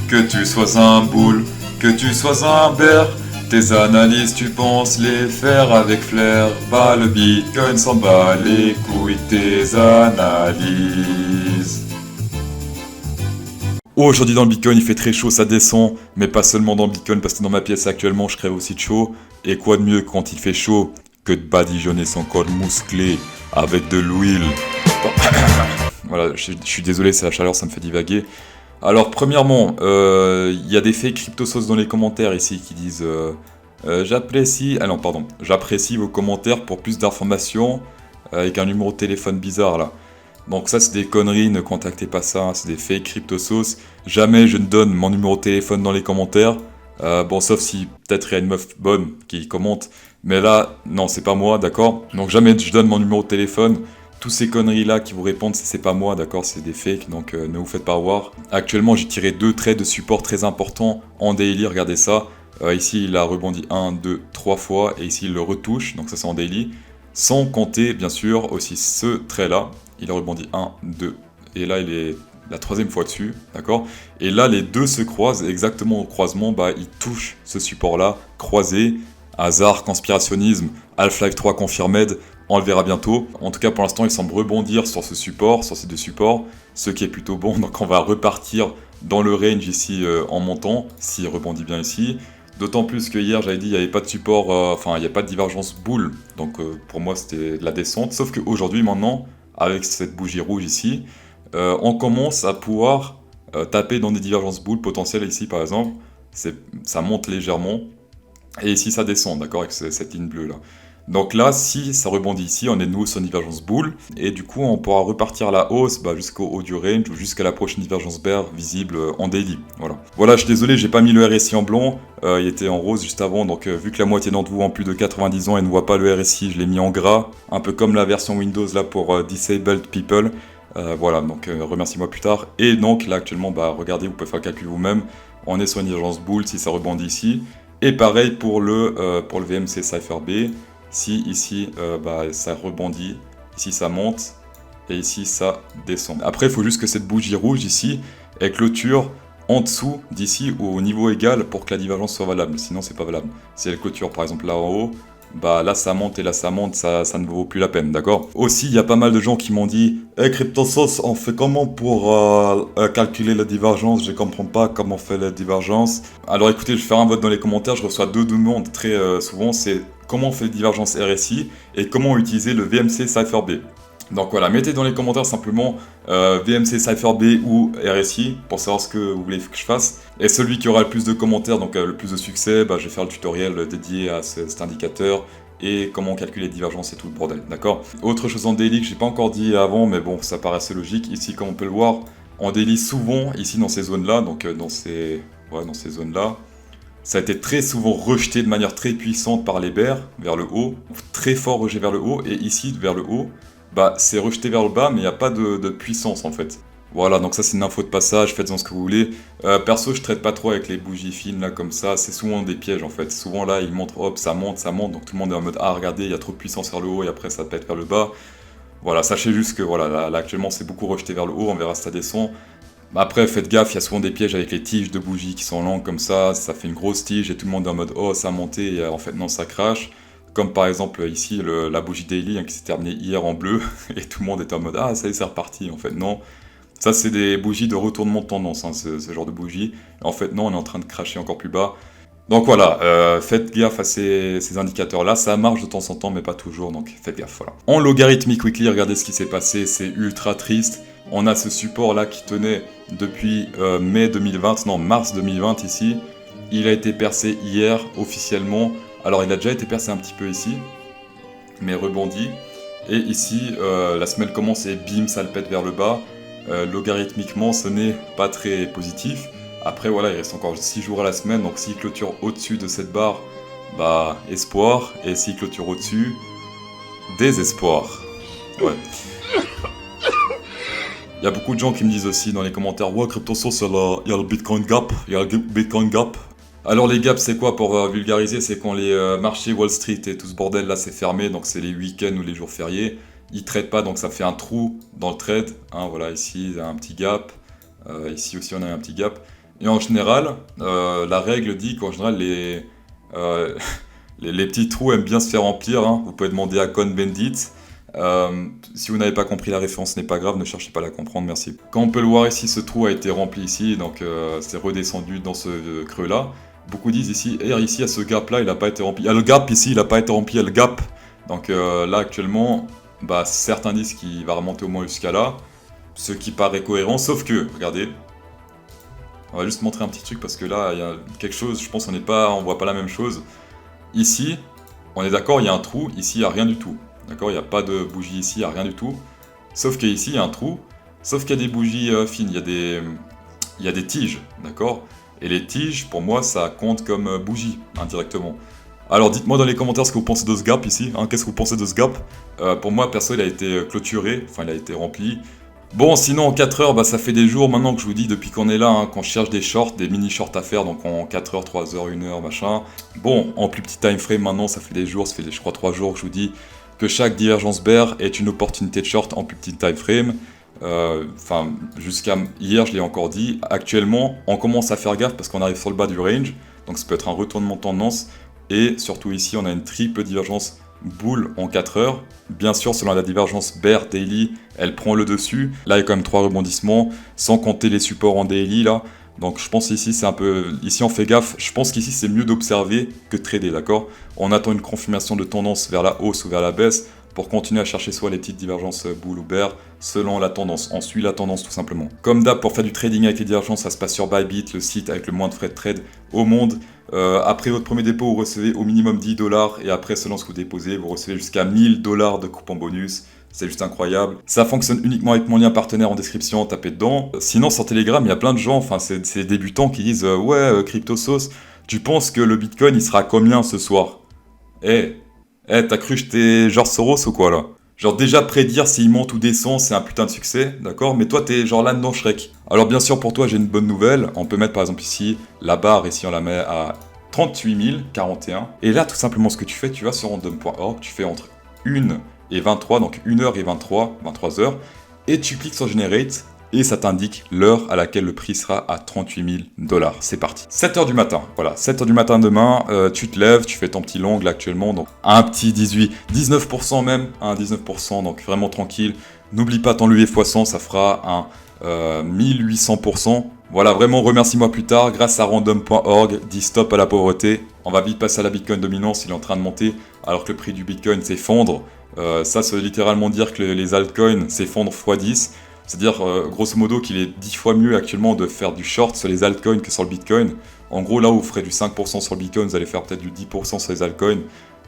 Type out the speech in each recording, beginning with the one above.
Que tu sois un boule, que tu sois un bear, tes analyses tu penses les faire avec flair. Bah le Bitcoin s'en bat les couilles tes analyses. Aujourd'hui dans le Bitcoin il fait très chaud, ça descend, mais pas seulement dans le Bitcoin parce que dans ma pièce actuellement je crève aussi de chaud. Et quoi de mieux quand il fait chaud que de badigeonner son corps musclé avec de l'huile. Voilà, je suis désolé, c'est la chaleur, ça me fait divaguer. Alors, premièrement, il y a des fake crypto-sauces dans les commentaires ici qui disent j'apprécie. Ah non, pardon. J'apprécie vos commentaires pour plus d'informations avec un numéro de téléphone bizarre là. Donc, ça, c'est des conneries, ne contactez pas ça, hein, c'est des fake crypto-sauces. Jamais je ne donne mon numéro de téléphone dans les commentaires. Bon, sauf si peut-être il y a une meuf bonne qui commente. Mais là, non, c'est pas moi, d'accord? Donc, jamais je donne mon numéro de téléphone. Tous ces conneries-là qui vous répondent, c'est pas moi, d'accord, c'est des fakes, donc ne vous faites pas avoir. Actuellement, j'ai tiré 2 traits de support très importants en daily, regardez ça. Ici, il a rebondi 1, 2, 3 fois, et ici, il le retouche, donc ça c'est en daily. Sans compter, bien sûr, aussi ce trait-là. Il a rebondi 1, 2, et là, il est la 3e fois dessus, d'accord. Et là, les deux se croisent, exactement au croisement, bah, ils touchent ce support-là, croisé, hasard, conspirationnisme, Half-Life 3 confirmed, on le verra bientôt. En tout cas, pour l'instant, il semble rebondir sur ce support, sur ces deux supports, ce qui est plutôt bon. Donc, on va repartir dans le range ici en montant, s'il rebondit bien ici. D'autant plus que hier, j'avais dit, il n'y avait pas de support, il n'y a pas de divergence boule. Donc, pour moi, c'était de la descente. Sauf qu'aujourd'hui, maintenant, avec cette bougie rouge ici, on commence à pouvoir taper dans des divergences boules potentielles ici, par exemple. Ça monte légèrement. Et ici, ça descend, d'accord, avec cette ligne bleue là. Donc là, si ça rebondit ici, on est de nouveau sur une divergence boule, et du coup on pourra repartir à la hausse jusqu'au haut du range, ou jusqu'à la prochaine divergence bear visible en daily. Voilà, je suis désolé, j'ai pas mis le RSI en blanc, il était en rose juste avant, donc vu que la moitié d'entre vous ont plus de 90 ans et ne voit pas le RSI, je l'ai mis en gras, un peu comme la version Windows là pour Disabled People. Voilà, donc remercie-moi plus tard. Et donc là actuellement, regardez, vous pouvez faire le calcul vous-même, on est sur une divergence boule si ça rebondit ici. Et pareil pour le VMC Cypher B. Si ici ça rebondit, ici ça monte, et ici ça descend. Après il faut juste que cette bougie rouge ici ait clôture en dessous d'ici ou au niveau égal pour que la divergence soit valable, sinon c'est pas valable. Si elle clôture par exemple là en haut, là ça monte et là ça monte, ça ne vaut plus la peine, d'accord? Aussi il y a pas mal de gens qui m'ont dit hey, CryptoSauce, on fait comment pour calculer la divergence? Je comprends pas comment on fait la divergence. Alors écoutez, je vais faire un vote dans les commentaires, je reçois deux demandes très souvent, c'est comment on fait la divergence RSI et comment utiliser le VMC Cypher B. Donc voilà, mettez dans les commentaires simplement VMC Cypher B ou RSI pour savoir ce que vous voulez que je fasse. Et celui qui aura le plus de commentaires, donc le plus de succès, je vais faire le tutoriel dédié à cet indicateur et comment calculer les divergences et tout le bordel, d'accord? Autre chose en daily que j'ai pas encore dit avant, mais bon, ça paraît assez logique. Ici, comme on peut le voir, on daily souvent, ici dans ces zones-là, donc dans ces zones-là, ça a été très souvent rejeté de manière très puissante par les bears vers le haut, très fort rejeté vers le haut, et ici vers le haut, c'est rejeté vers le bas, mais il n'y a pas de puissance en fait. Voilà, donc ça c'est une info de passage, faites-en ce que vous voulez. Perso, je traite pas trop avec les bougies fines là comme ça, c'est souvent des pièges en fait. Souvent là, ils montrent, hop, ça monte, donc tout le monde est en mode ah regardez, il y a trop de puissance vers le haut et après ça pète vers le bas. Voilà, sachez juste que voilà, là actuellement c'est beaucoup rejeté vers le haut, on verra si ça descend. Après, faites gaffe, il y a souvent des pièges avec les tiges de bougies qui sont longues comme ça fait une grosse tige et tout le monde est en mode oh ça a monté et en fait non ça crache. Comme par exemple ici la bougie daily qui s'est terminée hier en bleu et tout le monde était en mode ah ça y est c'est reparti, en fait non. Ça c'est des bougies de retournement de tendance, ce genre de bougies. En fait non, on est en train de cracher encore plus bas. Donc voilà, faites gaffe à ces indicateurs-là, ça marche de temps en temps mais pas toujours, donc faites gaffe, voilà. En logarithmique weekly, regardez ce qui s'est passé, c'est ultra triste. On a ce support-là qui tenait depuis mars 2020 ici. Il a été percé hier officiellement. Alors il a déjà été percé un petit peu ici, mais rebondi. Et ici, la semaine commence et bim, ça le pète vers le bas. Logarithmiquement, ce n'est pas très positif. Après voilà, il reste encore 6 jours à la semaine, donc s'il clôture au-dessus de cette barre, espoir. Et s'il clôture au-dessus, désespoir. Ouais. Il y a beaucoup de gens qui me disent aussi dans les commentaires ouais, CryptoSauce, il y a le Bitcoin Gap, Alors les gaps c'est quoi pour vulgariser? C'est quand les marchés Wall Street et tout ce bordel là c'est fermé, donc c'est les week-ends ou les jours fériés. Ils tradent pas, donc ça fait un trou dans le trade. Voilà, ici il y a un petit gap, ici aussi on a un petit gap. Et en général, la règle dit qu'en général, euh, les petits trous aiment bien se faire remplir, hein. Vous pouvez demander à Cohn-Bendit. Si vous n'avez pas compris la référence, ce n'est pas grave, ne cherchez pas à la comprendre, merci. Quand on peut le voir ici, ce trou a été rempli ici, donc c'est redescendu dans ce creux-là. Beaucoup disent ici, et ici, à ce gap-là, il n'a pas été rempli. Il y a le gap ici, il n'a pas été rempli, il y a le gap. Donc là, actuellement, bah, certains disent qu'il va remonter au moins jusqu'à là, ce qui paraît cohérent, sauf que, regardez, on va juste montrer un petit truc parce que là, il y a quelque chose, je pense on voit pas la même chose. Ici, on est d'accord, il y a un trou, ici, il n'y a rien du tout. D'accord, il n'y a pas de bougie ici, il n'y a rien du tout. Sauf qu'ici, il y a un trou, sauf qu'il y a des bougies fines, il y a des tiges, d'accord. Et les tiges, pour moi, ça compte comme bougie, indirectement. Alors dites-moi dans les commentaires ce que vous pensez de ce gap ici, hein. Qu'est-ce que vous pensez de ce gap? Pour moi, perso, il a été clôturé, enfin, il a été rempli. Bon, sinon en 4 heures, bah, ça fait des jours maintenant que je vous dis, depuis qu'on est là, hein, qu'on cherche des shorts, des mini shorts à faire, donc en 4 heures, 3 heures, 1 heure, machin. Bon, en plus petit time frame maintenant, ça fait des jours, ça fait je crois 3 jours que je vous dis que chaque divergence bear est une opportunité de short en plus petit time frame. Enfin, jusqu'à hier, je l'ai encore dit. Actuellement, on commence à faire gaffe parce qu'on arrive sur le bas du range, donc ça peut être un retournement de tendance. Et surtout ici, on a une triple divergence bull en 4 heures. Bien sûr, selon la divergence bear daily, elle prend le dessus. Là, il y a quand même 3 rebondissements, sans compter les supports en daily là. Donc je pense ici, c'est un peu... Ici, on fait gaffe. Je pense qu'ici, c'est mieux d'observer que de trader, d'accord? On attend une confirmation de tendance vers la hausse ou vers la baisse pour continuer à chercher soit les petites divergences bull ou bear selon la tendance. On suit la tendance tout simplement. Comme d'hab, pour faire du trading avec les divergences, ça se passe sur Bybit, le site avec le moins de frais de trade au monde. Après votre premier dépôt, vous recevez au minimum 10 $, et après, selon ce que vous déposez, vous recevez jusqu'à 1000 $ de coupon bonus. C'est juste incroyable. Ça fonctionne uniquement avec mon lien partenaire en description, tapez dedans. Sinon, sur Telegram, il y a plein de gens, enfin, c'est des débutants qui disent ouais, CryptoSauce, tu penses que le Bitcoin, il sera à combien ce soir? T'as cru que j'étais genre Soros ou quoi là? Genre déjà prédire s'il monte ou descend, c'est un putain de succès, d'accord? Mais toi, t'es genre là-dedans Shrek. Alors bien sûr, pour toi, j'ai une bonne nouvelle. On peut mettre par exemple ici, la barre, ici on la met à 38 041. Et là, tout simplement, ce que tu fais, tu vas sur random.org, tu fais entre 1 et 23, donc 1 heure et 23 heures, et tu cliques sur Generate, et ça t'indique l'heure à laquelle le prix sera à 38 000 $. C'est parti. 7 heures du matin, voilà, 7 heures du matin demain, tu te lèves, tu fais ton petit long là actuellement, donc un petit 19% même, un 19%, donc vraiment tranquille. N'oublie pas ton levier x100, ça fera un 1800%. Voilà, vraiment remercie-moi plus tard, grâce à random.org, dis stop à la pauvreté. On va vite passer à la Bitcoin dominance, il est en train de monter, alors que le prix du Bitcoin s'effondre. Ça veut littéralement dire que les altcoins s'effondrent x10. C'est-à-dire, grosso modo, qu'il est 10 fois mieux actuellement de faire du short sur les altcoins que sur le Bitcoin. En gros, là où vous ferez du 5% sur le Bitcoin, vous allez faire peut-être du 10% sur les altcoins.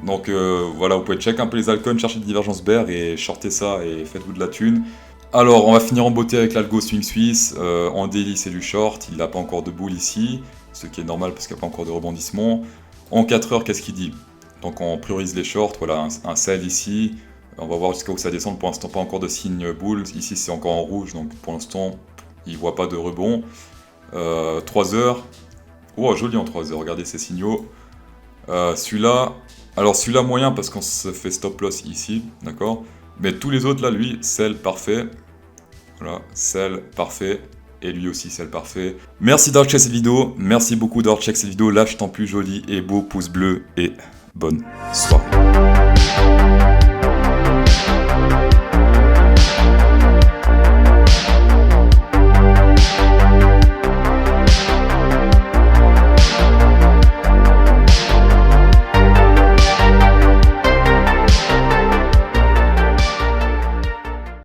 Donc voilà, vous pouvez check un peu les altcoins, chercher des divergences bear et shorter ça et faites-vous de la thune. Alors, on va finir en beauté avec l'algo Swing Swiss. En daily, c'est du short, il n'a pas encore de bull ici, ce qui est normal parce qu'il n'y a pas encore de rebondissement. En 4 heures, qu'est-ce qu'il dit? Donc on priorise les shorts, voilà, un sell ici. On va voir jusqu'à où ça descend. Pour l'instant, pas encore de signe bull. Ici, c'est encore en rouge, donc pour l'instant, il ne voit pas de rebond. 3 heures. Oh, joli en 3 heures. Regardez ces signaux. Celui-là. Alors, celui-là, moyen parce qu'on se fait stop loss ici. D'accord? Mais tous les autres, là, lui, sell parfait. Voilà, sell parfait. Et lui aussi, sell parfait. Merci d'avoir checké cette vidéo. Merci beaucoup d'avoir checké cette vidéo. Lâche ton plus joli et beau pouce bleu. Et bonne soirée.